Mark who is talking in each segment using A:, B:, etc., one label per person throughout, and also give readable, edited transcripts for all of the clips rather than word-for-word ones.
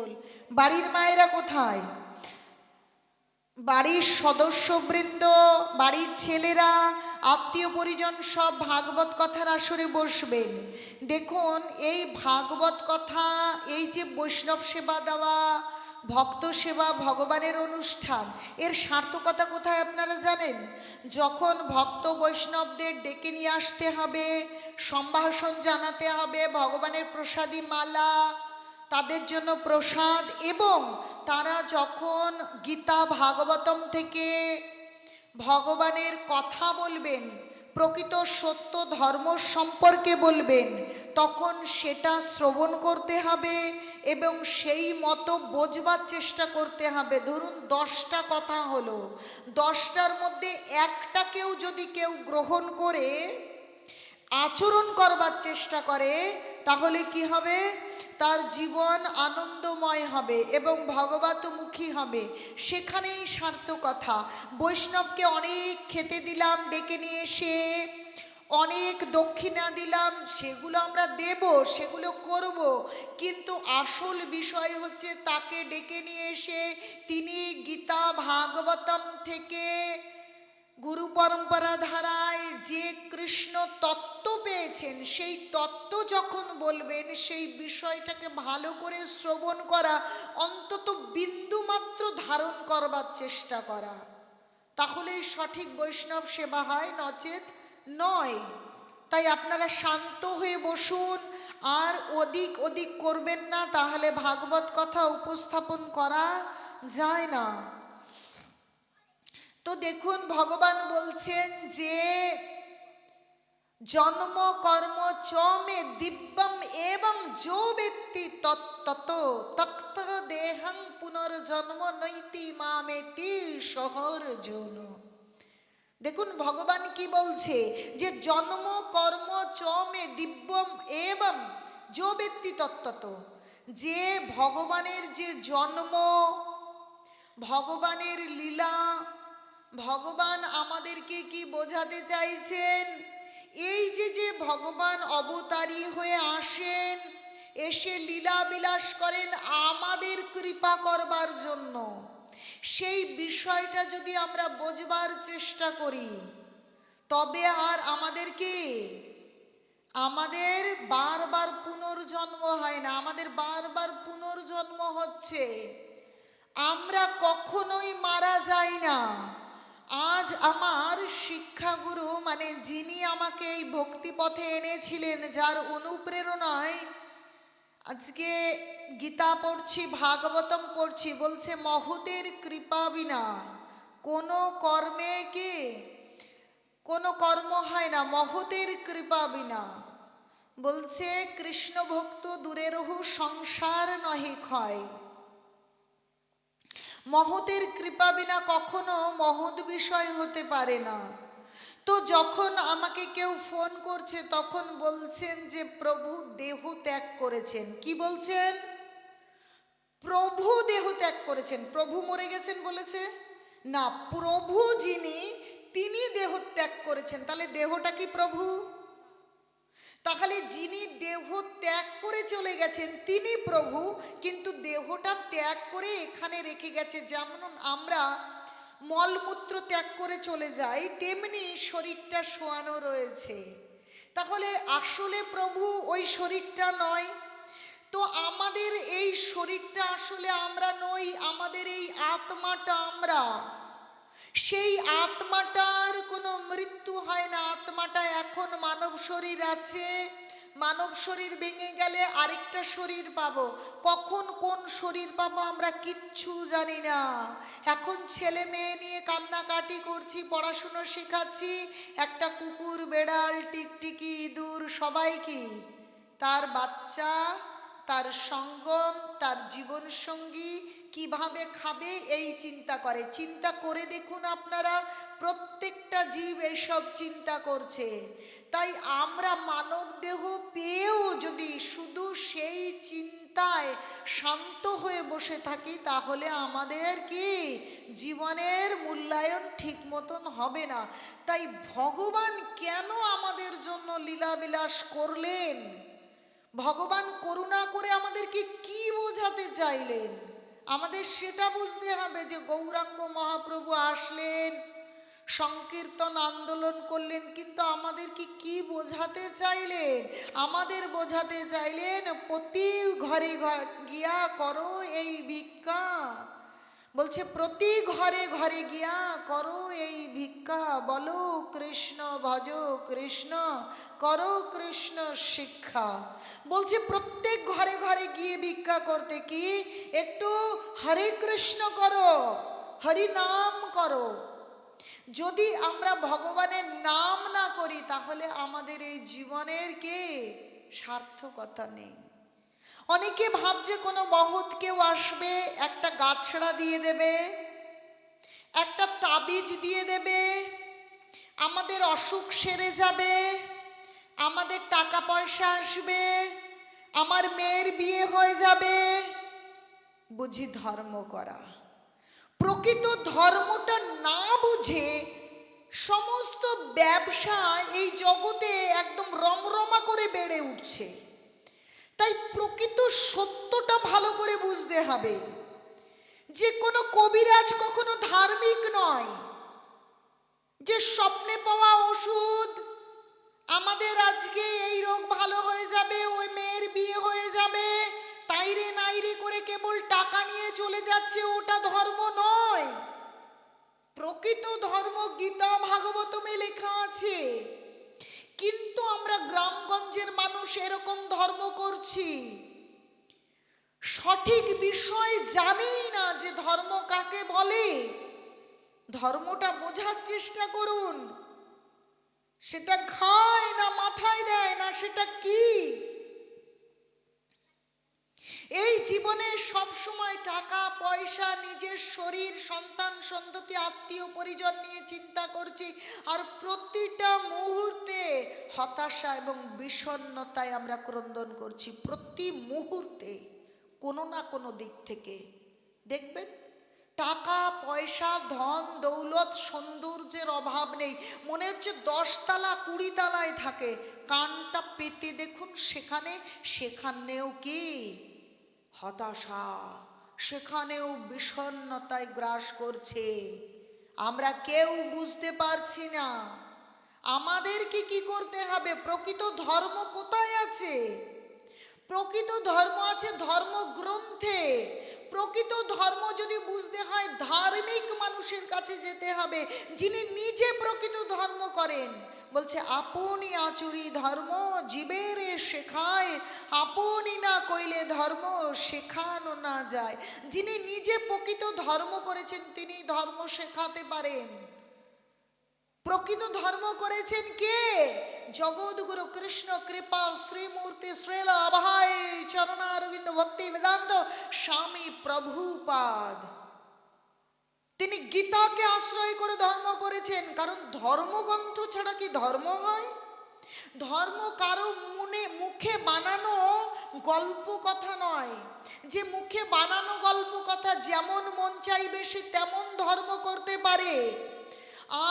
A: মণ্ডল। বাড়ির মায়েরা কোথায়? বাড়ির সদস্যবৃন্দ, বাড়ির ছেলেরা, আত্মীয় পরিজন সব ভাগবত কথার আসরে বসবেন। দেখুন, এই ভাগবত কথা, এই যে বৈষ্ণব সেবা দেওয়া, ভক্ত সেবা, ভগবানের অনুষ্ঠান, এর সার্থকতা কোথায় আপনারা জানেন? যখন ভক্ত বৈষ্ণবদের ডেকে নিয়ে আসতে হবে, সম্ভাষণ জানাতে হবে, ভগবানের প্রসাদী মালা, তাদের জন্য প্রসাদ, এবং তারা যখন গীতা ভাগবতম থেকে ভগবানের কথা বলবেন, প্রকৃত সত্য ধর্ম সম্পর্কে বলবেন, তখন সেটা শ্রবণ করতে হবে এবং সেই মতো বোঝবার চেষ্টা করতে হবে। ধরুন 10টা কথা হলো, 10টার মধ্যে একটাকেও যদি কেউ গ্রহণ করে আচরণ করবার চেষ্টা করে, তাহলে কি হবে? তার জীবন আনন্দময় হবে এবং ভগবতমুখী হবে। সেখানেই সার্থকতা। বৈষ্ণবকে অনেক খেতে দিলাম, ডেকে নিয়ে এসে অনেক দক্ষিণা দিলাম, সেগুলো আমরা দেব, সেগুলো করব, কিন্তু আসল বিষয় হচ্ছে তাকে ডেকে নিয়ে এসে তিনি গীতা ভাগবতম থেকে গুরু পরম্পরা ধারায় যে কৃষ্ণ তত্ত্ব পেয়েছেন, সেই তত্ত্ব যখন বলবেন, সেই বিষয়টাকে ভালো করে শ্রবণ করা, অন্তত বিন্দুমাত্র ধারণ করবার চেষ্টা করা, তাহলেই সঠিক বৈষ্ণব সেবা হয়, নচেত নয়। তাই আপনারা শান্ত হয়ে বসুন, আর ওদিক ওদিক করবেন না, তাহলে ভাগবত কথা উপস্থাপন করা যায় না। তো দেখুন, ভগবান বলছেন যে জন্ম কর্ম চ মে দিব্যম এবং যো ব্যক্তি তত্তত তক্ত দেহং পুনর্জন্ম নৈতি মামেতি সহর্জুন। দেখুন ভগবান কি বলছে, যে জন্ম কর্ম চ মে দিব্যম এবং যো ব্যক্তি তত্তত, যে ভগবানের যে জন্ম, ভগবানের লীলা, ভগবান আমাদেরকে কি বোঝাতে চাইছেন, এই যে ভগবান অবতারী হয়ে আসেন, এসে লীলা বিলাস করেন আমাদের কৃপা করবার জন্য, সেই বিষয়টা যদি আমরা বোঝবার চেষ্টা করি, তবে আর আমাদের বারবার পুনর্জন্ম হয় না। আমাদের বারবার পুনর্জন্ম হচ্ছে, আমরা কখনোই মারা যাই না। আজ আমার শিক্ষাগুরু, মানে যিনি আমাকে এই ভক্তিপথে এনেছিলেন, যার অনুপ্রেরণায় আজকে গীতা পড়ছি, ভাগবতম পড়ছি, বলছে মহতের কৃপা বিনা কোনো কর্মে কি কোনো কর্ম হয় না, মহতের কৃপা বিনা। বলছে কৃষ্ণ ভক্ত দূরে রহু, সংসার নহে ক্ষয়। মহতের কৃপা বিনা কখনো মহৎ বিষয় হতে পারে না। তো যখন আমাকে কেউ ফোন করছে, তখন বলছেন যে প্রভু দেহ ত্যাগ করেছেন। কি বলছেন? প্রভু দেহ ত্যাগ করেছেন। প্রভু মরে গেছেন বলেছে না, প্রভু যিনি, তিনি দেহ ত্যাগ করেছেন। তাহলে দেহটা কি প্রভু? তাহলে যিনি দেহ ত্যাগ করে চলে গেছেন তিনি প্রভু, কিন্তু দেহটা ত্যাগ করে এখানে রেখে গেছে। যেমন আমরা মলমূত্র ত্যাগ করে চলে যাই, তেমনি শরীরটা শোয়ানো রয়েছে। তাহলে আসলে প্রভু ওই শরীরটা নয়। তো আমাদের এই শরীরটা আসলে আমরা নই, আমাদের এই আত্মাটা আমরা। সেই আত্মাটার কোনো মৃত্যু হয় না। আত্মাটা এখন মানব শরীর আছে, মানব শরীর ভেঙে গেলে আরেকটা শরীর পাবো। কখন কোন শরীর পাবো আমরা কিচ্ছু জানি না। এখন ছেলে মেয়ে নিয়ে কান্নাকাটি করছি, পড়াশুনো শেখাচ্ছি, একটা কুকুর, বেড়াল, টিকটিকি, ইঁদুর সবাই কি তার বাচ্চা, তার সঙ্গম, তার জীবন সঙ্গী কিভাবে খাবে এই চিন্তা করে। চিন্তা করে দেখুন আপনারা, প্রত্যেকটা জীব এইসব চিন্তা করছে। তাই আমরা মানব দেহ পেয়েও যদি শুধু সেই চিন্তায় শান্ত হয়ে বসে থাকি, তাহলে আমাদের কি জীবনের মূল্যায়ন ঠিক মতন হবে না। তাই ভগবান কেন আমাদের জন্য লীলাবিলাস করলেন? ভগবান করুণা করে আমাদেরকে কি বোঝাতে চাইলেন আমাদের সেটা বুঝতে হবে। যে গৌরাঙ্গ মহাপ্রভু আসলেন, সংকীর্তন আন্দোলন করলেন, কিন্তু আমাদেরকে কি বোঝাতে চাইলেন? আমাদের বোঝাতে চাইলেন প্রতি ঘরে গিয়া করো এই ভিক্ষা। বলছে প্রতি ঘরে ঘরে গিয়া করো এই ভিক্ষা, বলো কৃষ্ণ ভজ কৃষ্ণ, করো কৃষ্ণ শিক্ষা। বলছে প্রত্যেক ঘরে ঘরে গিয়ে ভিক্ষা করতে কি, একটু হরে কৃষ্ণ করো, হরি নাম করো। যদি আমরা ভগবানের নাম না করি তাহলে আমাদের এই জীবনের কে সার্থকতা নেই। অনেকে ভাবছে কোনো মহৎ কেউ আসবে, একটা গাছড়া দিয়ে দেবে, একটা তাবিজ দিয়ে দেবে, আমাদের অসুখ সেরে যাবে, আমাদের টাকা পয়সা আসবে, আমার মেয়ের বিয়ে হয়ে যাবে। বুঝি ধর্ম করা। প্রকৃত ধর্মটা না বুঝে সমস্ত ব্যবসা এই জগতে একদম রমরমা করে বেড়ে উঠছে। তাই প্রকৃত সত্যটা ভালো করে বুঝতে হবে যে কোনো কবিরাজ কখনো ধার্মিক নয়। যে স্বপ্নে পাওয়া ওষুধ, আমাদের আজকে এই রোগ ভালো হয়ে যাবে, ওই মেয়ের বিয়ে হয়ে যাবে, তাইরে নাইরে করে কেবল টাকা নিয়ে চলে যাচ্ছে, ওটা ধর্ম নয়। প্রকৃত ধর্ম গীতা ভাগবতমে লেখা আছে। কিন্তু আমরা গ্রামগঞ্জের মানুষ এরকম ধর্ম করছি, সঠিক বিষয় জানি না যে ধর্ম কাকে বলে। ধর্মটা বোঝার চেষ্টা করুন। সেটা খায় না মাথায় দেয় না, সেটা কি? এই জীবনে সব সময় টাকা পয়সা, নিজের শরীর, সন্তান সন্ততি, আত্মীয় পরিজন নিয়ে চিন্তা করছি, আর প্রতিটা মুহূর্তে হতাশা এবং বিষণ্ণতায় আমরা ক্রন্দন করছি। প্রতি মুহূর্তে কোনো না কোনো দিক থেকে দেখবেন টাকা পয়সা, ধন দৌলত, সৌন্দর্যের অভাব নেই। মনে হচ্ছে 10 তালা 20 তালায় থাকে। কানটা পেতে দেখুন, সেখানেও কি হতাশা, সেখানেও বিষণ্ণতায় গ্রাস করছে। আমরা কেউ বুঝতে পারছি না আমাদেরকে কি করতে হবে। প্রকৃত ধর্ম কোথায় আছে? প্রকৃত ধর্ম আছে ধর্মগ্রন্থে। প্রকৃত ধর্ম যদি বুঝতে হয় ধার্মিক মানুষের কাছে যেতে হবে, যিনি নিজে প্রকৃত ধর্ম করেন। বলছে আপনি আচুরি ধর্ম জীবের শেখায়, আপনি না কইলে ধর্ম শেখানো না যায়। যিনি নিজে প্রকৃত ধর্ম করেছেন তিনি ধর্ম শেখাতে পারেন। প্রকৃত ধর্ম করেছেন কে? জগৎগুরু কৃষ্ণ কৃপা শ্রীমূর্তি শ্রীল অভয় চরণারবিন্দ ভক্তি বেদান্ত স্বামী প্রভুপাদ। তিনি গীতাকে আশ্রয় করে ধর্ম করেছেন। কারণ ধর্মগ্রন্থ ছাড়া কি ধর্ম হয়? ধর্ম কারো মুখে বানানো গল্প কথা নয়, যে মুখে বানানো গল্প কথা যেমন মন চাইবে সে তেমন ধর্ম করতে পারে।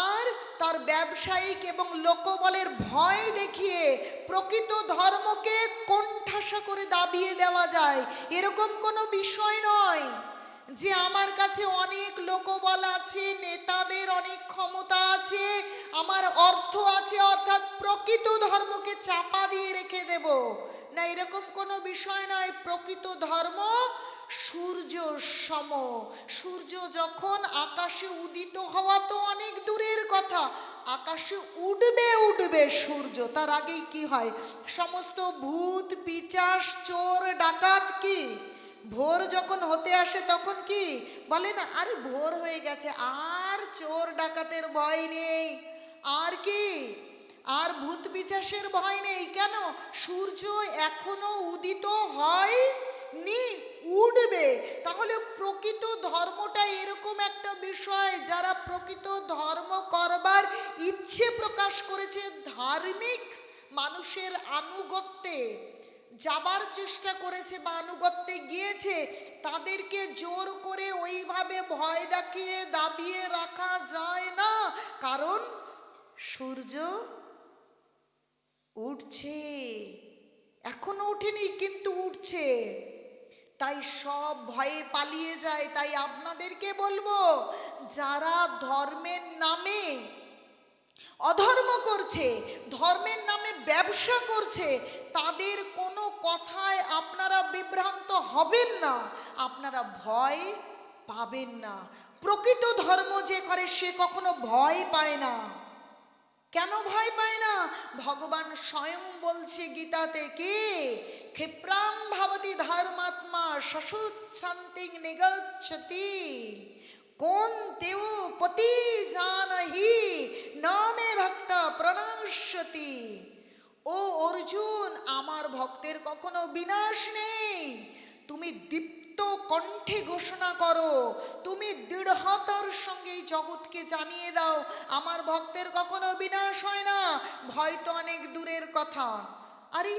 A: আর তার ব্যবসায়িক এবং লোকবলের ভয় দেখিয়ে প্রকৃত ধর্মকে কোণঠাসা করে দাবিয়ে দেওয়া যায়, এরকম কোনো বিষয় নয়। যে আমার কাছে অনেক লোকবল আছে, নেতাদের অনেক ক্ষমতা আছে, আমার অর্থ আছে, অর্থাৎ প্রকৃত ধর্মকে চাপা দিয়ে রেখে দেব না, এরকম কোনো বিষয় নয়। প্রকৃত ধর্ম সূর্য সম। সূর্য যখন আকাশে উদিত হওয়া তো অনেক দূরের কথা, আকাশে উঠবে সূর্য, তার আগেই কি হয়? সমস্ত ভূত পিচাস চোর ডাকাত কি ভোর যখন হতে আসে তখন কি বলে না, আরে ভোর হয়ে গেছে, আর চোর ডাকাতের ভয় নেই, আর কি আর ভূত পিচাসের ভয় নেই। কেন? সূর্য এখনো উদিত হয়নি, উঠবে। তাহলে প্রকৃত ধর্মটা এরকম একটা বিষয়, যারা প্রকৃত ধর্ম করবার ইচ্ছে প্রকাশ করেছে, ধার্মিক মানুষের আনুগত্যে যাবার চেষ্টা করেছে বা আনুগত্যে গিয়েছে, তাদেরকে জোর করে ওইভাবে ভয় দেখিয়ে দাবিয়ে রাখা যায় না। কারণ সূর্য উঠছে, এখনো ওঠেনি, কিন্তু উঠছে। তাই সব ভয়ে পালিয়ে যায়। তাই আপনাদেরকে বলবো, যারা ধর্মের নামে অধর্ম করছে, ধর্মের নামে ব্যবসা করছে, তাদের কোনো কথায় আপনারা বিভ্রান্ত হবেন না, আপনারা ভয় পাবেন না। প্রকৃত ধর্ম যে করে সে কখনো ভয় পায় না। কেন ভয় পায় না? ভগবান স্বয়ং বলছে গীতাতে, কি ক্ষিপ্রাম ভবতি ধর্মাত্মা শশুচ্ছান্তিং নিগচ্ছতি কোন তেও পতি জানহি নামে ভক্ত প্রণশ্যতি। ও অর্জুন, আমার ভক্তের কখনো বিনাশ নেই। তুমি দীপ্ত কণ্ঠে ঘোষণা করো, তুমি দৃঢ়তার সঙ্গে এই জগৎকে জানিয়ে দাও, আমার ভক্তের কখনো বিনাশ হয় না। ভয় তো অনেক দূরের কথা। আরে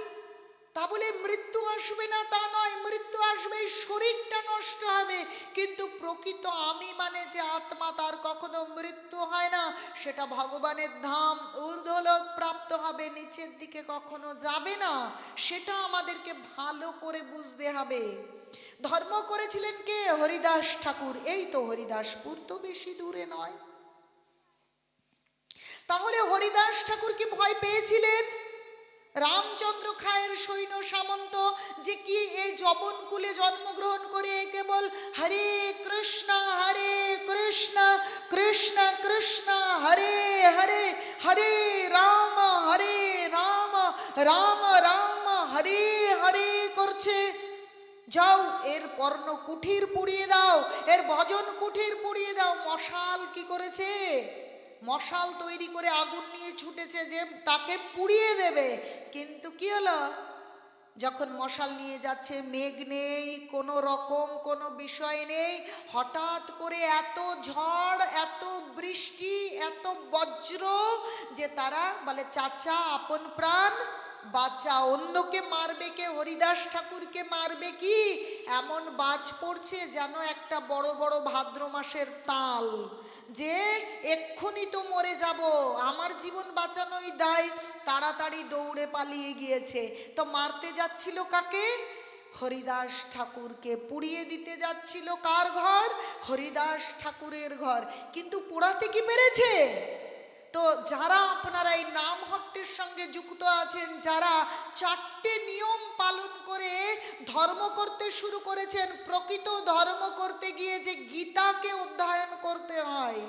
A: তা বলে মৃত্যু আসবে না তা নয়, মৃত্যু আসবে, এই শরীরটা নষ্ট হবে, কিন্তু প্রকৃত আমি মানে যে আত্মা, তার কখনো মৃত্যু হয় না। সেটা ভগবানের ধাম ঊর্ধ্বলোক প্রাপ্ত হবে, নিচের দিকে কখনো যাবে না। সেটা আমাদেরকে ভালো করে বুঝতে হবে। ধর্ম করেছিলেন কে? হরিদাস ঠাকুর। এই তো হরিদাসপুর তো বেশি দূরে নয়। তাহলে হরিদাস ঠাকুর কি ভয় পেয়েছিলেন? রামচন্দ্র খায়ের সৈন্য সামন্ত যে কি এই যবনকুলে জন্মগ্রহণ করে কেবল হরে কৃষ্ণ কৃষ্ণ কৃষ্ণ হরে হরে, হরে রাম রাম রাম হরে হরে করছে। যাও এর পর্ণ কুঠির পুড়িয়ে দাও, এর ভজন কুঠির পুড়িয়ে দাও। মশাল কি করেছে? মশাল তৈরি করে আগুন নিয়ে ছুটেছে যে তাকে পুড়িয়ে দেবে। কিন্তু কি হলো? যখন মশাল নিয়ে যাচ্ছে, মেঘ নেই, কোনো রকম কোনো বিষয় নেই, হঠাৎ করে এত ঝড়, এত বৃষ্টি, এত বজ্র যে তারা বলে, চাচা আপন প্রাণ বাঁচা। অন্যকে মারবে কে? হরিদাস ঠাকুরকে মারবে কি? এমন বাজ পড়ছে যেন একটা বড় বড় ভাদ্র মাসের তাল, যে এক্ষুনি তো মরে যাব, আমার জীবন বাঁচানোই দায়। তাড়াতাড়ি দৌড়ে পালিয়ে গিয়েছে। তো মারতে যাচ্ছিল কাকে? হরিদাস ঠাকুরকে। পুড়িয়ে দিতে যাচ্ছিল কার ঘর? হরিদাস ঠাকুরের ঘর। কিন্তু পোড়াতে কি পেরেছে? তো যারা আপনারা এই নাম হট্টের সঙ্গে যুক্ত আছেন, যারা চারটে নিয়ম পালন করে ধর্ম করতে শুরু করেছেন, প্রকৃত ধর্ম করতে গিয়ে যে গীতাকে অধ্যয়ন করতে হয়,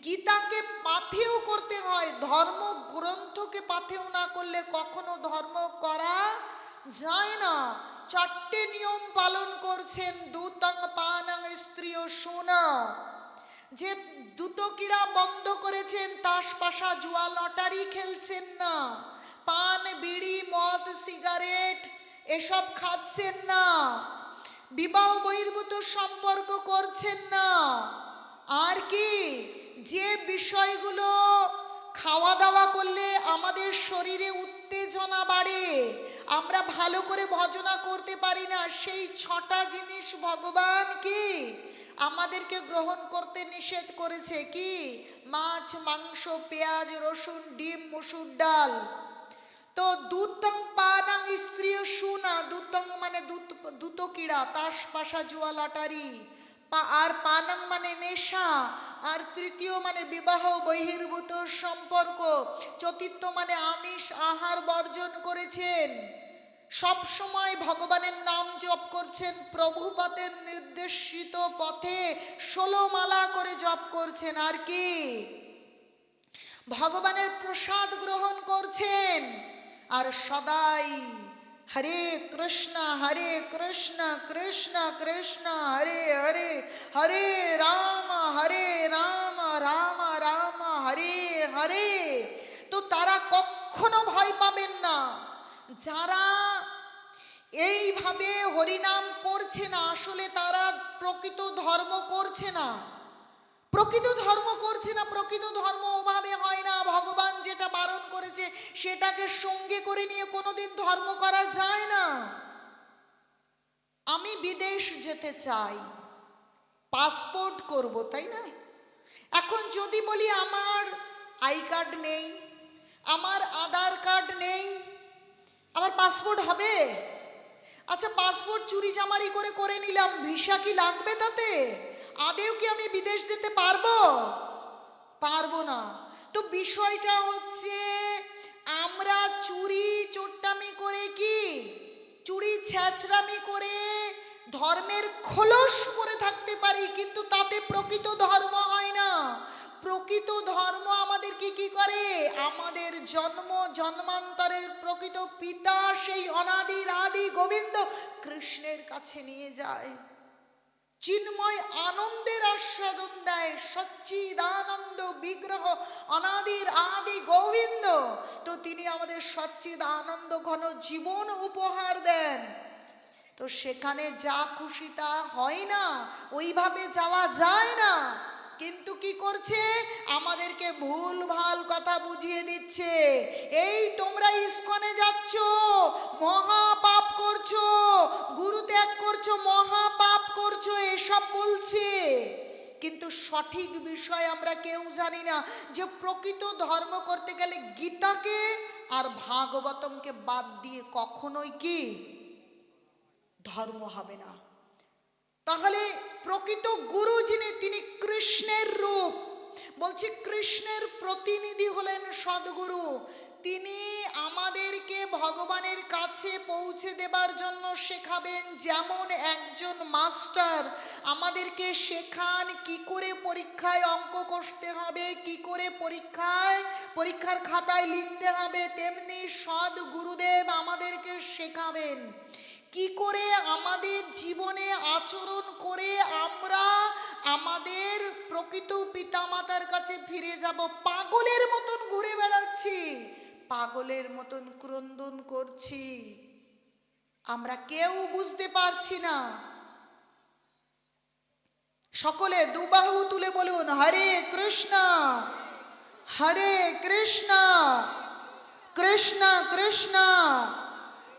A: গীতাকে পাথেয় করতে হয়, ধর্ম গ্রন্থকে পাথেয় না করলে কখনো ধর্ম করা যায় না। চারটে নিয়ম পালন করছেন। দুতং পানং স্ত্রীয় সোনা, যে দুতকিরা বন্ধ করেছেন, তাস পাশা জুয়া লটারি খেলছেন না, পান বিড়ি মদ সিগারেট এসব খাচ্ছেন না, বিবাহ বহির্ভূত সম্পর্ক করছেন না। আর কি? যে বিষয়গুলো খাওয়া দাওয়া করলে আমাদের শরীরে উত্তেজনা বাড়ে, আমরা ভালো করে ভজনা করতে পারি না, সেই 6টা জিনিস ভগবান কি আমাদেরকে গ্রহণ করতে নিষেধ করেছে। কি? মাছ, মাংস, পেঁয়াজ, রসুন, ডিম, মসুর ডাল। তো দুতং পানং স্ত্রীয় সুনা, দুতং মানে দুতকিরা, তাস পাশা জুয়া লটারি, আর পানং মানে নেশা, আর তৃতীয় মানে বিবাহ বহির্ভূত সম্পর্ক, চতুর্থ মানে আমিষ আহার বর্জন করেছেন, সব সময় ভগবানের নাম জপ করছেন, প্রভুপাদের নির্দেশিত পথে 16 মালা করে জপ করছেন। আর কি? ভগবানের প্রসাদ গ্রহণ করছেন, আর সদাই হরে কৃষ্ণ কৃষ্ণ কৃষ্ণ হরে হরে, হরে রাম রাম রাম হরে হরে। তো তারা কখনো ভয় পাবেন না। যারা এইভাবে হরিনাম করছে না, আসলে তারা প্রকৃত ধর্ম করছে না, প্রকৃত ধর্ম করছে না। প্রকৃত ধর্ম ওভাবে হয় না। ভগবান যেটা বারণ করেছে সেটাকে সঙ্গে করে নিয়ে কোনোদিন ধর্ম করা যায় না। আমি বিদেশ যেতে চাই, পাসপোর্ট করব, তাই না? এখন যদি বলি আমার আই কার্ড নেই, আমার আধার কার্ড নেই, আমার পাসপোর্ট হবে? আচ্ছা, পাসপোর্ট চুরি চামারি করে নিলাম, ভিসা কি লাগবে তাতে? আদেও কি আমি বিদেশ যেতে পারবো? পারবো না। তো বিষয়টা হচ্ছে, আমরা চুরি চোট্টামি করে, কি চুরি ছেঁচড়ামি করে ধর্মের খোলস পরে থাকতে পারি, কিন্তু তাতে প্রকৃত ধর্ম হয় না। প্রকৃত ধর্ম আমাদেরকে কি করে? আমাদের জন্ম জন্মান্তরের প্রকৃত পিতা, সেই অনাদির আদি গোবিন্দ কৃষ্ণের কাছে নিয়ে যায়, চিন্ময় আনন্দের আস্বাদন দেয়। সচ্চিদানন্দ বিগ্রহ অনাদির আদি গোবিন্দ, তো তিনি আমাদের সচ্চিদানন্দ ঘন জীবন উপহার দেন। তো সেখানে যা খুশি তা হয় না, ওইভাবে যাওয়া যায় না। কিন্তু কি করছে? আমাদেরকে ভুল ভাল কথা বুঝিয়ে দিচ্ছে। এই তোমরা ইস্কনে যাচ্ছ, মহা পাপ করছো, গুরু ত্যাগ করছো, মহা পাপ করছো, এসব বলছে। কিন্তু সঠিক বিষয় আমরা কেউ জানি না, যে প্রকৃত ধর্ম করতে গেলে গীতাকে আর ভাগবতমকে বাদ দিয়ে কখনোই কি ধর্ম হবে না। তাহলে প্রকৃত গুরু যিনি, তিনি কৃষ্ণের রূপ। বলছি, কৃষ্ণের প্রতিনিধি হলেন সদ্গুরু। তিনি আমাদেরকে ভগবানের কাছে পৌঁছে দেবার জন্য শেখাবেন। যেমন একজন মাস্টার আমাদেরকে শেখান কি করে পরীক্ষায় অঙ্ক কষতে হবে, কি করে পরীক্ষার খাতায় লিখতে হবে, তেমনি সদ্গুরুদেব আমাদেরকে শেখাবেন কি করে আমাদের জীবনে আচরণ করে আমরা আমাদের প্রকৃত পিতামাতার কাছে ফিরে যাব। পাগলের মতন ঘুরে বেড়াচ্ছি, পাগলের মতন ক্রন্দন করছি, আমরা কেউ বুঝতে পারছি না। সকলে দুবাহু তুলে বলুন, হরে কৃষ্ণ হরে কৃষ্ণ কৃষ্ণ কৃষ্ণ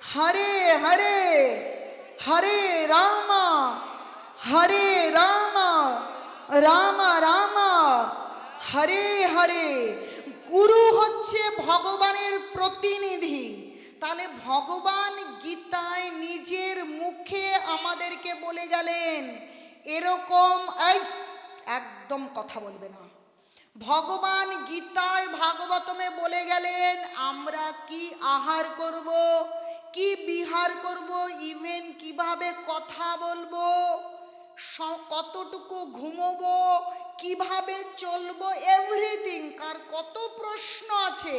A: হরে হরে, হরে রাম হরে রাম রাম রাম হরে হরে। গুরু হচ্ছে ভগবানের প্রতিনিধি। তাহলে ভগবান গীতায় নিজের মুখে আমাদেরকে বলে গেলেন এরকম, এই একদম কথা বলবে না। ভগবান গীতায় ভাগবতমে বলে গেলেন আমরা কি আহার করব, কি বিহার করব, ইভেন কিভাবে কথা বলবো, কতটুকু ঘুমোবো, কিভাবে চলবো, এভরিথিং। কার কত প্রশ্ন আছে,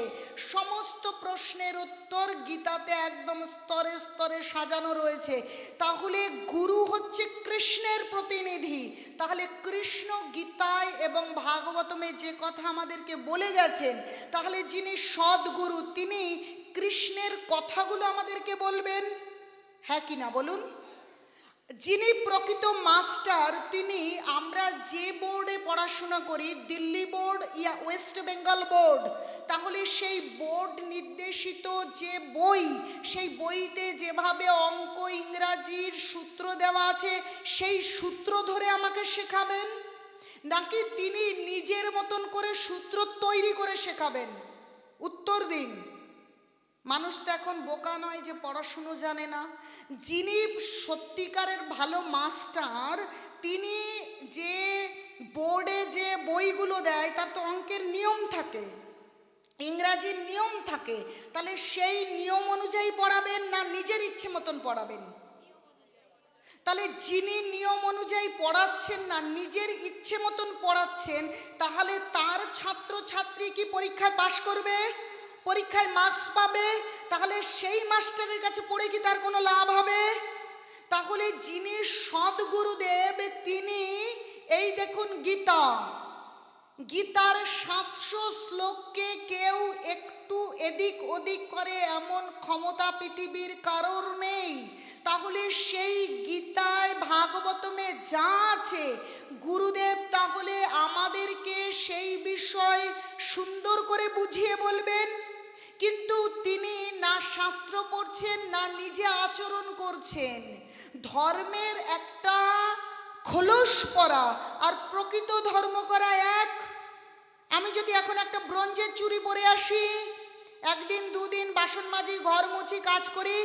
A: সমস্ত প্রশ্নের উত্তর গীতাতে একদম স্তরে স্তরে সাজানো রয়েছে। তাহলে গুরু হচ্ছে কৃষ্ণের প্রতিনিধি। তাহলে কৃষ্ণ গীতায় এবং ভাগবতমে যে কথা আমাদেরকে বলে গেছেন, তাহলে যিনি সদ্গুরু তিনি কৃষ্ণের কথাগুলো আমাদেরকে বলবেন, হ্যাঁ কি না বলুন? যিনি প্রকৃত মাস্টার, তিনি আমরা যে বোর্ডে পড়াশোনা করি, দিল্লি বোর্ড ইয়া ওয়েস্ট বেঙ্গল বোর্ড, তাহলে সেই বোর্ড নির্দেশিত যে বই, সেই বইতে যেভাবে অঙ্ক ইংরাজির সূত্র দেওয়া আছে, সেই সূত্র ধরে আমাকে শেখাবেন, নাকি তিনি নিজের মতন করে সূত্র তৈরি করে শেখাবেন? উত্তর দিন। মানুষ তো এখন বোকা নয় যে পড়াশুনো জানে না। যিনি সত্যিকারের ভালো মাস্টার, তিনি যে বোর্ডে যে বইগুলো দেয় তার তো অঙ্কের নিয়ম থাকে, ইংরাজির নিয়ম থাকে। তাহলে সেই নিয়ম অনুযায়ী পড়াবেন না নিজের ইচ্ছে মতন পড়াবেন? তাহলে যিনি নিয়ম অনুযায়ী পড়াচ্ছেন না, নিজের ইচ্ছে মতন পড়াচ্ছেন, তাহলে তার ছাত্র ছাত্রী কি পরীক্ষায় পাশ করবে, পরীক্ষায় মার্কস পাবে? তাহলে সেই মাস্টারের কাছে পড়ে কি তার কোনো লাভ হবে? তাহলে যিনি সদ্গুরুদেব, তিনি এই দেখুন গীতা, গীতার 700 শ্লোককে কেউ একটু এদিক ওদিক করে এমন ক্ষমতা পৃথিবীর কারোর নেই। তাহলে সেই গীতায় ভাগবতমে যা আছে, গুরুদেব তাহলে আমাদেরকে সেই বিষয় সুন্দর করে বুঝিয়ে বলবেন। কিন্তু তিনি না শাস্ত্র পড়ছেন, না নিজে আচরণ করছেন। ধর্মের একটা খোলস পরা আর প্রকৃত ধর্ম করা এক। আমি যদি এখন একটা ব্রোঞ্জের চুড়ি পরে আসি, একদিন দুদিন বাসন মাজি, ঘর মুছি, কাজ করি,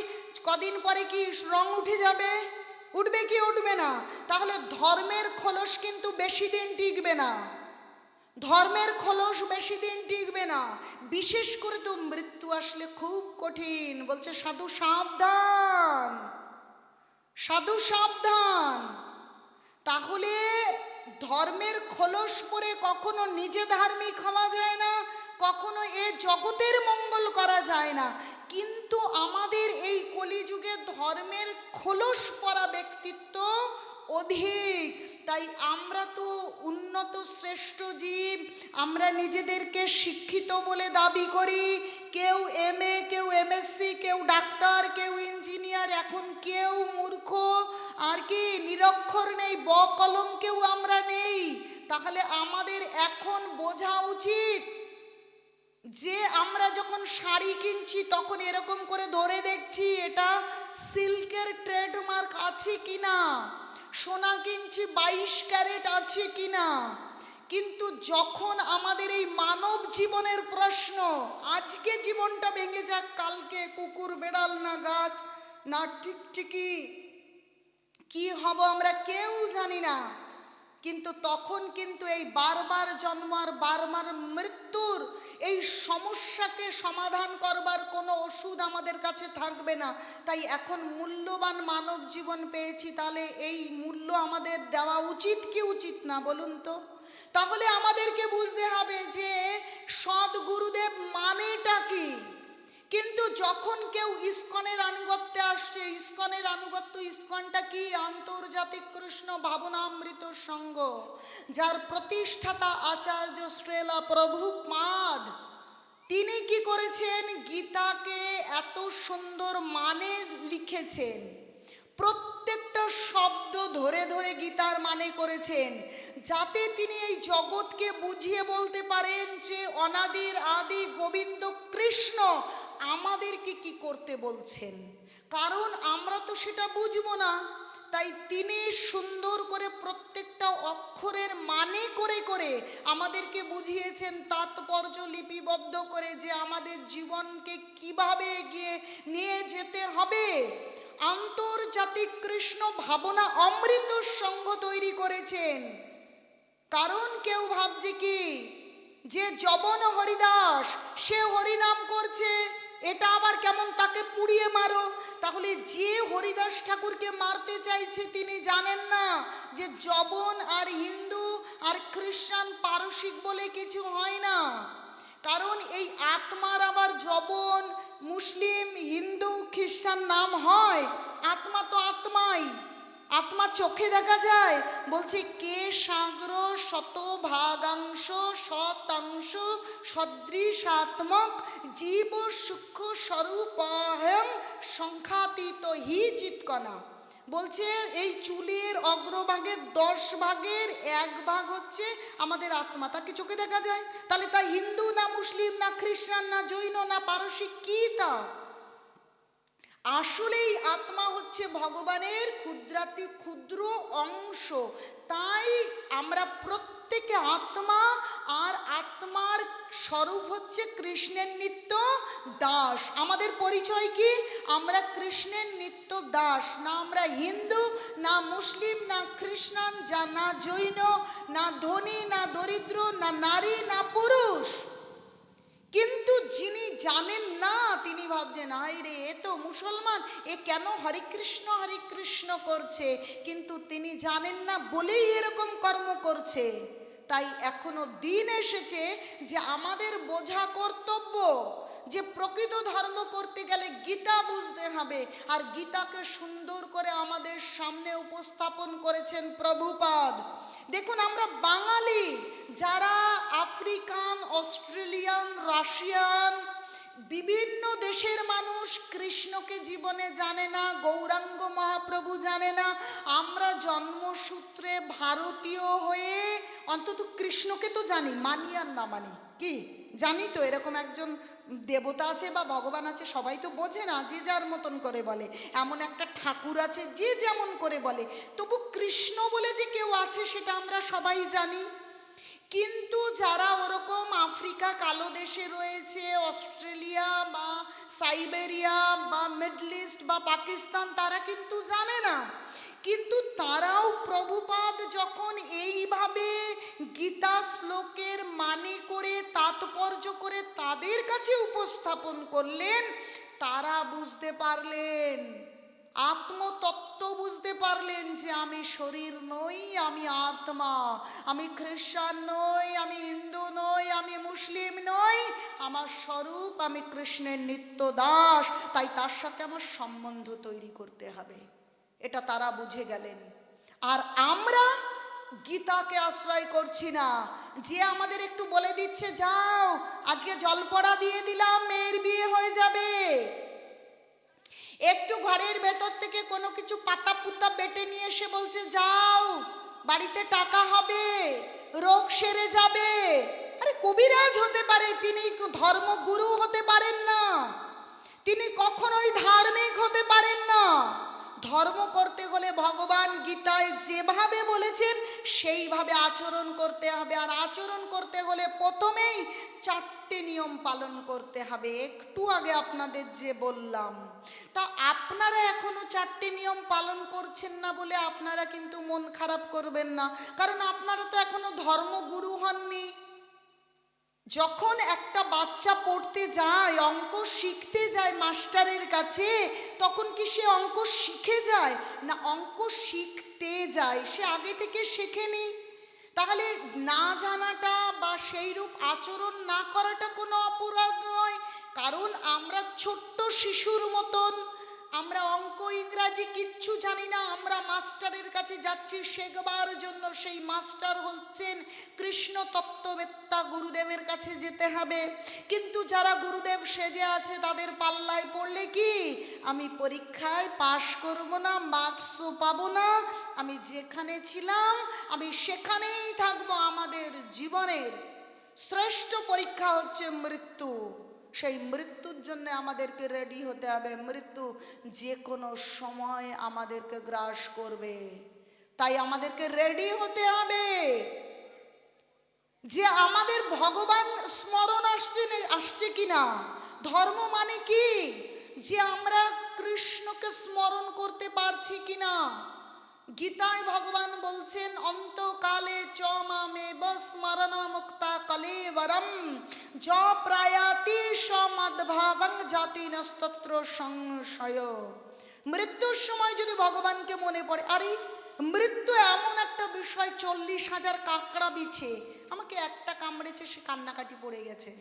A: কদিন পরে কি রং উঠে যাবে? উঠবে কি উঠবে না? তাহলে ধর্মের খোলস কিন্তু বেশি দিন টিকবে না, ধর্মের খোলস বেশি দিন টিকবে না। বিশেষ করে তো মৃত্যু আসলে খুব কঠিন। বলছে সাধু সাবধান, সাধু সাবধান। তাহলে ধর্মের খোলস পরে কখনো নিজে ধার্মিক হওয়া যায় না, কখনো এ জগতের মঙ্গল করা যায় না। কিন্তু আমাদের এই কলিযুগে ধর্মের খোলস পরা ব্যক্তিত্ব অধিক। তাই আমরা তো উন্নত শ্রেষ্ঠ জীব, আমরা নিজেদেরকে শিক্ষিত বলে দাবি করি। কেউ MA, কেউ MSc, কেউ ডাক্তার, কেউ ইঞ্জিনিয়ার, এখন কেউ মূর্খ আর কি নিরক্ষর নেই, ব কলম কেউ আমরা নেই। তাহলে আমাদের এখন বোঝা উচিত যে আমরা যখন শাড়ি কিনছি তখন এরকম করে ধরে দেখছি এটা সিল্কের ট্রেডমার্ক আছে কিনা, সোনা কিনছি 22 ক্যারেট আছে কিনা। কিন্তু যখন আমাদের এই মানব জীবনের প্রশ্ন, আজকে জীবনটা ভেঙে যাক, কালকে কুকুর বেড়াল না গাছ না টিকটিকি কি হব আমরা কেউ জানি না। কিন্তু তখন কিন্তু এই বারবার জন্ম আর বারবার মৃত্যুর এই সমস্যাকে সমাধান করবার কোনো ওষুধ আমাদের কাছে থাকবে না। তাই এখন মূল্যবান মানব জীবন পেয়েছি, তাহলে এই মূল্য আমাদের দেওয়া উচিত কি উচিত না বলুন তো? তাহলে আমাদেরকে বুঝতে হবে যে সৎ গুরুদেব মানেটা কি। কিন্তু যখন কেউ ইস্কনের আনুগত্যে আসছে, ইস্কনের আনুগত্য, ইস্কনটা কি? আন্তর্জাতিক কৃষ্ণ ভাবনামৃত সংঘ, যার প্রতিষ্ঠাতা আচার্য শ্রীলা প্রভুপাদ, তিনি কি করেছেন? গীতাকে এত সুন্দর মানে লিখেছেন, প্রত্যেকটা শব্দ ধরে ধরে গীতার মানে করেছেন, যাতে তিনি এই জগৎকে বুঝিয়ে বলতে পারেন যে অনাদির আদি গোবিন্দ কৃষ্ণ আমাদেরকে কি করতে বলছেন। কারণ আমরা তো সেটা বুঝবো না। তাই তিনি সুন্দর করে প্রত্যেকটা অক্ষরের মানে করে করে আমাদেরকে বুঝিয়েছেন, তাৎপর্য লিপিবদ্ধ করে, যে আমাদের জীবনকে কিভাবে এগিয়ে নিয়ে যেতে হবে। আন্তর্জাতিক কৃষ্ণ ভাবনা অমৃত সংঘ তৈরি করেছেন। কারণ কেউ ভাবছে কি যে যবন হরিদাস সে হরিনাম করছে, এটা আবার কেমন, তাকে পুড়িয়ে মারো। তাহলে যে হরিদাস ঠাকুরকে মারতে চাইছে তিনি জানেন না যে যবন আর হিন্দু আর খ্রিস্টান পারসিক বলে কিছু হয় না। কারণ এই আত্মার আবার যবন, মুসলিম, হিন্দু, খ্রিস্টান নাম হয়? আত্মা তো আত্মাই, আত্মা চোখে দেখা যায়। বলছে কে সাগ্র শত ভাগাংশ শতাংশ সদৃশাত্মক জীব সূক্ষ্ম স্বরূপহং সংখ্যাতীত হি চিৎকণা। বলছে এই চুলের অগ্রভাগের 10 ভাগের 1 ভাগ হচ্ছে আমাদের আত্মা, তাকে চোখে দেখা যায়। তাহলে তা হিন্দু না মুসলিম না খ্রিস্টান না জৈন না পারসিক, কি তা? আসলেই আত্মা হচ্ছে ভগবানের ক্ষুদ্রাতি ক্ষুদ্র অংশ। তাই আমরা প্রত্যেকে আত্মা, আর আত্মার স্বরূপ হচ্ছে কৃষ্ণের নিত্য দাস। আমাদের পরিচয় কি? আমরা কৃষ্ণের নিত্য দাস। না আমরা হিন্দু না মুসলিম না খ্রিস্টান, যা না জৈন না ধনী না দরিদ্র না নারী না পুরুষ। কিন্তু যিনি জানেন না তিনি ভাবছেন হাই রে এ তো মুসলমান, এ কেন হরে কৃষ্ণ করছে, কিন্তু তিনি জানেন না বলেই এরকম কর্ম করছে। তাই এখনো দিন এসেছে যে আমাদের বোঝা কর্তব্য যে প্রকৃত ধর্ম করতে গেলে গীতা বুঝতে হবে। আর গীতাকে সুন্দর করে আমাদের সামনে উপস্থাপন করেছেন প্রভুপাদ। দেখুন আমরা বাঙালি যারা আফ্রিকান, অস্ট্রেলিয়ান, রাশিয়ান, বিভিন্ন দেশের মানুষ কৃষ্ণকে জীবনে জানে না, গৌরাঙ্গ মহাপ্রভু জানে না। আমরা জন্মসূত্রে ভারতীয় হয়ে অন্তত কৃষ্ণকে তো জানি, মানি আর না মানি কি জানি তো এরকম একজন দেবতা আছে বা ভগবান আছে, সবাই তো বোঝে না, যে যার মতন করে বলে। এমন একটা ঠাকুর আছে যে যেমন করে বলে, তবু কৃষ্ণ বলে যে কেউ আছে সেটা আমরা সবাই জানি। কিন্তু যারা ওরকম আফ্রিকা কালো দেশে রয়েছে, অস্ট্রেলিয়া বা সাইবেরিয়া বা মিডল ইস্ট বা পাকিস্তান, তারা কিন্তু জানে না। কিন্তু তারাও প্রভুপাদ যখন এইভাবে গীতা শ্লোকের মানে করে তাৎপর্য করে তাদের কাছে উপস্থাপন করলেন, তারা বুঝতে পারলেন, আত্মতত্ত্ব বুঝতে পারলেন যে আমি শরীর নই, আমি আত্মা, আমি খ্রিস্টান নই, আমি হিন্দু নই, আমি মুসলিম নই, আমার স্বরূপ আমি কৃষ্ণের নিত্য দাস, তাই তার সাথে আমার সম্বন্ধ তৈরি করতে হবে। এটা তারা বুঝে গেলেন। আর আমরা গীতাকে আশ্রয় করছি না, যে আমাদের একটু বলে দিচ্ছে যাও আজকে জলপড়া দিয়ে দিলাম, মেয়ের বিয়ে হয়ে যাবে, একটু ঘরের ভেতর থেকে কোনো কিছু পাতা পুতা বেটে নিয়ে এসে বলছে যাও বাড়িতে টাকা হবে, রোগ সেরে যাবে। আরে কবিরাজ হতে পারে, তিনি ধর্মগুরু হতে পারেন না, তিনি কখনোই ধার্মিক হতে পারেন না। ধর্ম করতে হলে ভগবান গীতায় যেভাবে বলেছেন সেইভাবে আচরণ করতে হবে। আর আচরণ করতে হলে প্রথমেই 4টে নিয়ম পালন করতে হবে। একটু আগে আপনাদের যে বললাম, তা আপনারা এখনো 4টে নিয়ম পালন করছেন না বলে আপনারা কিন্তু মন খারাপ করবেন না, কারণ আপনারা তো এখনো ধর্মগুরু হননি। যখন একটা বাচ্চা পড়তে যায়, অঙ্ক শিখতে যায় মাস্টারের কাছে, তখন কি সে অঙ্ক শিখে যায় না অঙ্ক শিখতে যায়? সে আগে থেকে শেখেনি। তাহলে না জানাটা বা সেই রূপ আচরণ না করাটা কোনো অপরাধ নয়, কারণ আমরা ছোট্ট শিশুর মতন, আমরা অঙ্ক ইংরাজি কিচ্ছু জানি না, আমরা মাস্টারের কাছে যাচ্ছি শেখবার জন্য। সেই মাস্টার হচ্ছেন কৃষ্ণ তত্ত্ববেত্তা, গুরুদেবের কাছে যেতে হবে। কিন্তু যারা গুরুদেব সেজে আছে তাদের পাল্লায় পড়লে কি আমি পরীক্ষায় পাশ করব না, মার্কসও পাবো না, আমি যেখানে ছিলাম আমি সেখানেই থাকবো। আমাদের জীবনের শ্রেষ্ঠ পরীক্ষা হচ্ছে মৃত্যু। সেই মৃত্যুর জন্য আমাদেরকে রেডি হতে হবে। মৃত্যু যে কোনো সময় আমাদেরকে গ্রাস করবে, তাই আমাদেরকে রেডি হতে হবে যে আমাদের ভগবান স্মরণ আসছে কিনা। ধর্ম মানে কি? যে আমরা কৃষ্ণকে স্মরণ করতে পারছি কিনা। গীতায় ভগবান বলছেন অন্তকালে চ মামেব স্মরণ মুক্তা কলেবরম য প্রায়াতি সমদ্ভাবং জাতি নস্তত্র সংশয়। মৃত্যুর সময় যদি ভগবানকে মনে পড়ে, আরে মৃত্যু এমন একটা বিষয়, 40,000 কাঁকড়া বিছে, আমাকে একটা কামড়েছে, সে কান্নাকাটি পড়ে গেছে,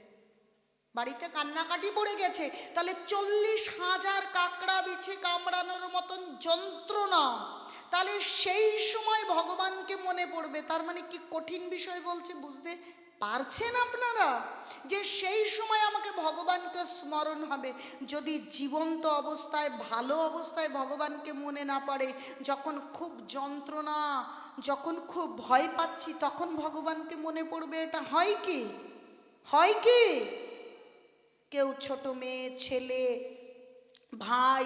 A: বাড়িতে কান্নাকাটি পড়ে গেছে, তাহলে 40,000 কাঁকড়া বিছে কামড়ানোর মতন যন্ত্রণা, তাহলে সেই সময় ভগবানকে মনে পড়বে। তার মানে কি কঠিন বিষয় বলছে, বুঝতে পারছেন আপনারা? যে সেই সময় আমাকে ভগবানকে স্মরণ হবে। যদি জীবন্ত অবস্থায়, ভালো অবস্থায় ভগবানকে মনে না পড়ে, যখন খুব যন্ত্রণা, যখন খুব ভয় পাচ্ছি, তখন ভগবানকে মনে পড়বে? এটা হয় কি? হয় কি? কেউ ছোট মেয়ে, ছেলে, ভাই,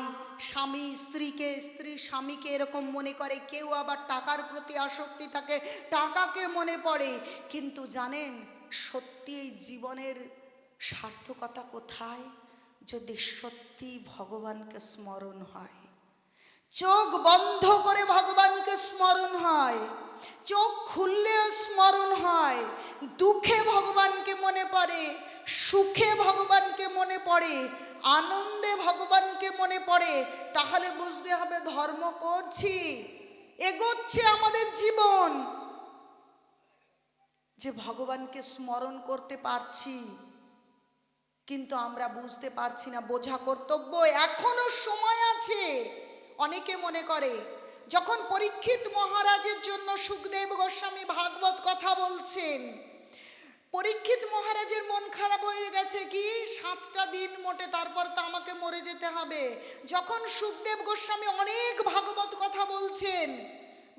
A: স্বামী স্ত্রীকে, স্ত্রী স্বামীকে এরকম মনে করে। কেউ আবার টাকার প্রতি আসক্তি থাকে, টাকাকে মনে পড়ে। কিন্তু জানেন সত্যি এই জীবনের সার্থকতা কোথায়? যদি সত্যি ভগবানকে স্মরণ হয়, চোখ বন্ধ করে ভগবানকে স্মরণ হয়, চোখ খুললে স্মরণ হয়, দুঃখে ভগবানকে মনে পড়ে, সুখে ভগবানকে মনে পড়ে, আনন্দে ভগবানকে মনে পড়ে, তাহলে বুঝতে হবে ধর্ম করছি, এগোচ্ছে আমাদের জীবন, যে ভগবানকে স্মরণ করতে পারছি। কিন্তু আমরা বুঝতে পারছি না, বোঝা কর্তব্য, এখনো সময় আছে। অনেকে মনে করে যখন পরীক্ষিত মহারাজের জন্য সুখদেব গোস্বামী ভাগবত কথা বলছেন, পরীক্ষিত মহারাজের মন খারাপ হয়ে গেছে, কি 7টা দিন মোটে, তারপর তো আমাকে মরে যেতে হবে। যখন সুখদেব গোস্বামী অনেক ভাগবত কথা বলছেন,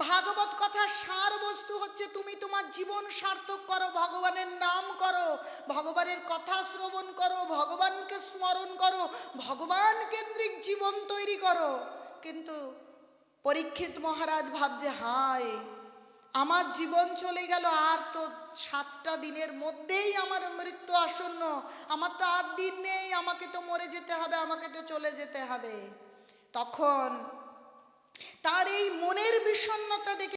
A: ভাগবত কথার সার বস্তু হচ্ছে তুমি তোমার জীবন সার্থক করো, ভগবানের নাম করো, ভগবানের কথা শ্রবণ করো, ভগবানকে স্মরণ করো, ভগবান কেন্দ্রিক জীবন তৈরি করো। কিন্তু পরীক্ষিত মহারাজ ভাবছে, হায় আমার জীবন চলে গেল, আর তো 7টা দিনের মধ্যেই আমার মৃত্যু আসন্ন, আমার তো আর দিন নেই, আমাকে তো মরে যেতে হবে, আমাকে তো চলে যেতে হবে। তখন তার এই মনের বিষণ্ণতা দেখে